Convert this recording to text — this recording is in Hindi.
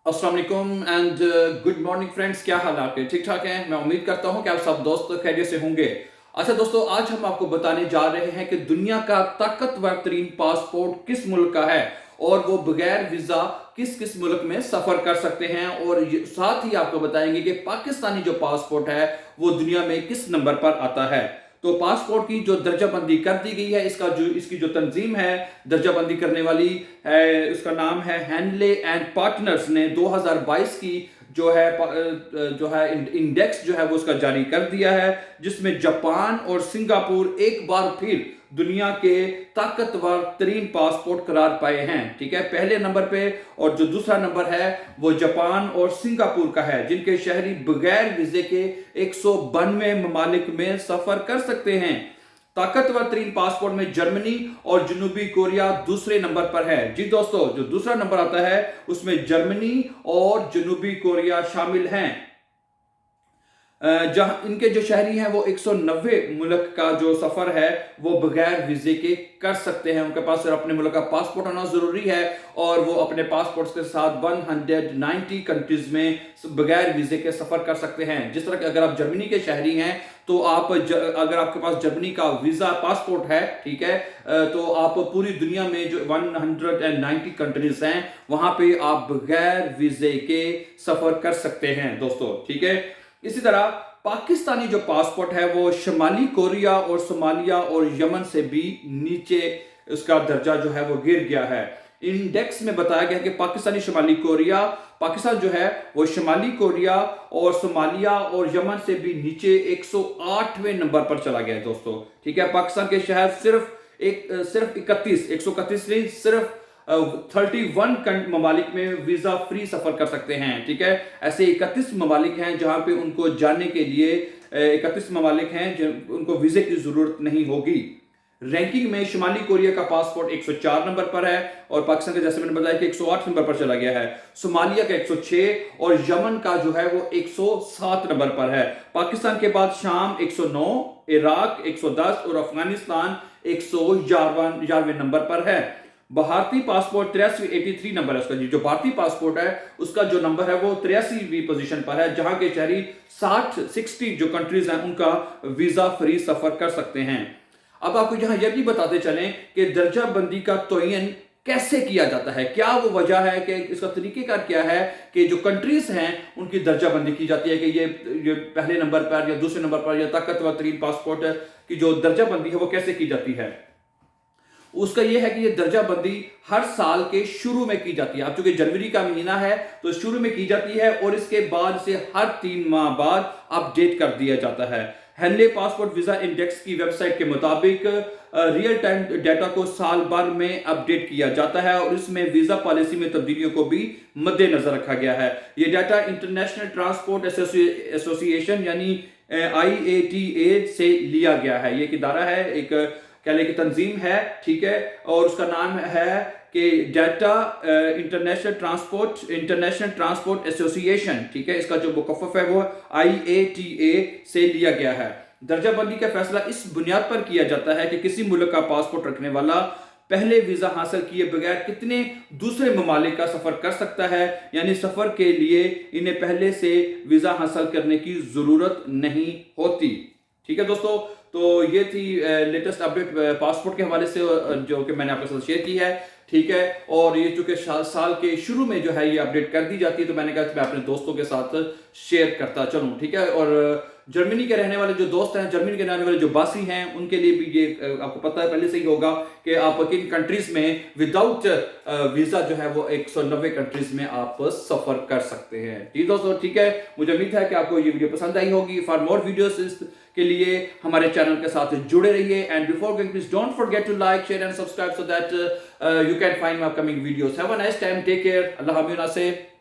अस्सलाम वालेकुम एंड गुड मॉर्निंग फ्रेंड्स। क्या हाल है आपके? ठीक ठाक हैं? मैं उम्मीद करता हूं कि आप सब दोस्त खैरियत से होंगे। अच्छा दोस्तों, आज हम आपको बताने जा रहे हैं कि दुनिया का ताकतवर तरीन पासपोर्ट किस मुल्क का है और वो बगैर वीजा किस किस मुल्क में सफर कर सकते हैं। और साथ ही आपको बताएंगे कि पाकिस्तानी जो पासपोर्ट है वो दुनिया में किस नंबर पर आता है। तो पासपोर्ट की जो दर्जाबंदी कर दी गई है, इसकी जो तंजीम है दर्जाबंदी करने वाली है, उसका नाम है हैनले एंड पार्टनर्स ने 2022 की जो है इंडेक्स जो है वो उसका जारी कर दिया है, जिसमें जापान और सिंगापुर एक बार फिर दुनिया के ताकतवर तरीन पासपोर्ट करार पाए हैं। ठीक है, पहले नंबर पे और जो दूसरा नंबर है वो जापान और सिंगापुर का है, जिनके शहरी बगैर वीजे के 192 ममालिक में सफर कर सकते हैं। ताकतवर तरीन पासपोर्ट में जर्मनी और जनूबी कोरिया दूसरे नंबर पर है। जी दोस्तों, जो दूसरा नंबर आता है उसमें जर्मनी और जनूबी कोरिया शामिल हैं। जहां इनके जो शहरी हैं वो 190 मुल्क का जो सफर है वो बगैर वीजे के कर सकते हैं। उनके पास सिर्फ अपने मुल्क का पासपोर्ट होना जरूरी है और वो अपने पासपोर्ट के साथ 190 कंट्रीज में बगैर वीजे के सफर कर सकते हैं। जिस तरह के अगर आप जर्मनी के शहरी हैं तो अगर आपके पास जर्मनी का वीजा पासपोर्ट है, ठीक है, तो आप पूरी दुनिया में जो 190 कंट्रीज हैं वहां पे आप बगैर वीजे के सफर कर सकते हैं दोस्तों। ठीक है, इसी तरह पाकिस्तानी जो पासपोर्ट है वो शुमाली कोरिया और सोमालिया और यमन से भी नीचे उसका दर्जा जो है वो गिर गया है। इंडेक्स में बताया गया कि पाकिस्तान जो है वो शुमाली कोरिया और सोमालिया और यमन से भी नीचे 108वें नंबर पर चला गया है दोस्तों। ठीक है, पाकिस्तान के शहर सिर्फ 131 नहीं, सिर्फ 31 ममालिक में वीजा फ्री सफर कर सकते हैं। ठीक है, ऐसे 31 ममालिक हैं जहां पे उनको जाने के लिए 31 ममालिक हैं उनको वीजे की जरूरत नहीं होगी। रैंकिंग में शुमाली कोरिया का पासपोर्ट 104 नंबर पर है और पाकिस्तान का, जैसे मैंने बताया, कि 108 नंबर पर चला गया है। सोमालिया का 106 और यमन का जो है वो 107 नंबर पर है। पाकिस्तान के बाद शाम 109, इराक 110 और अफगानिस्तान 111वें नंबर पर है। भारतीय पासपोर्ट 83 नंबर है उसका। जो भारतीय पासपोर्ट है उसका जो नंबर है वो 83वीं पोजीशन पर है, जहां के शहरी 60 जो कंट्रीज हैं उनका वीजा फ्री सफर कर सकते हैं। अब आपको यहां यह भी बताते चलें कि दर्जाबंदी का तयन कैसे किया जाता है, क्या वो वजह है कि इसका तरीकेकार क्या है कि जो कंट्रीज हैं उनकी दर्जाबंदी की जाती है कि ये पहले नंबर पर या दूसरे नंबर पर या ताकतवर तरीन पासपोर्ट की जो दर्जाबंदी है वो कैसे की जाती है। उसका यह है कि ये दर्जाबंदी हर साल के शुरू में की जाती है। अब चूंकि जनवरी का महीना है तो शुरू में की जाती है और इसके बाद से हर 3 माह बाद अपडेट कर दिया जाता है। हेनले पासपोर्ट वीजा इंडेक्स की वेबसाइट के मुताबिक रियल टाइम डाटा को साल भर में अपडेट किया जाता है और इसमें वीजा पॉलिसी में तब्दीलियों को भी मद्देनजर रखा गया है। यह डाटा इंटरनेशनल ट्रांसपोर्ट एसोसिएशन यानी IATA से लिया गया है। ये एक इदारा है, एक कह लें कि तंजीम है, ठीक है, और उसका नाम है कि डाटा इंटरनेशनल ट्रांसपोर्ट एसोसिएशन। ठीक है, इसका जो मुकफ़्फ़फ़ है वो IATA से लिया गया है। दर्जाबंदी का फैसला इस बुनियाद पर किया जाता है कि किसी मुल्क का पासपोर्ट रखने वाला पहले वीजा हासिल किए बगैर कितने दूसरे ममालिक का सफर कर सकता है, यानी सफर के लिए इन्हें पहले से वीजा हासिल करने की जरूरत नहीं होती। ठीक है दोस्तों, तो ये थी लेटेस्ट अपडेट पासपोर्ट के हवाले से जो कि मैंने आपके साथ शेयर की है। ठीक है, और ये चूंकि साल के शुरू में जो है ये अपडेट कर दी जाती है तो मैंने कहा मैं अपने दोस्तों के साथ शेयर करता चलूं। ठीक है, और जर्मनी के रहने वाले जो दोस्त हैं, जर्मनी के रहने वाले जो बासी हैं, उनके लिए भी ये आपको पता है पहले से ही होगा कि आप किन कंट्रीज में विदाउट वीजा जो है वो 190 कंट्रीज में आप सफर कर सकते हैं। जी दोस्तों, ठीक है, मुझे उम्मीद है कि आपको ये वीडियो पसंद आई होगी। फॉर मोर वीडियोस के लिए हमारे चैनल के साथ जुड़े रहिए and before going please don't forget to like, share and subscribe so that you can find my upcoming videos. Have a nice time, take care, अल्लाह हाफिज़ से।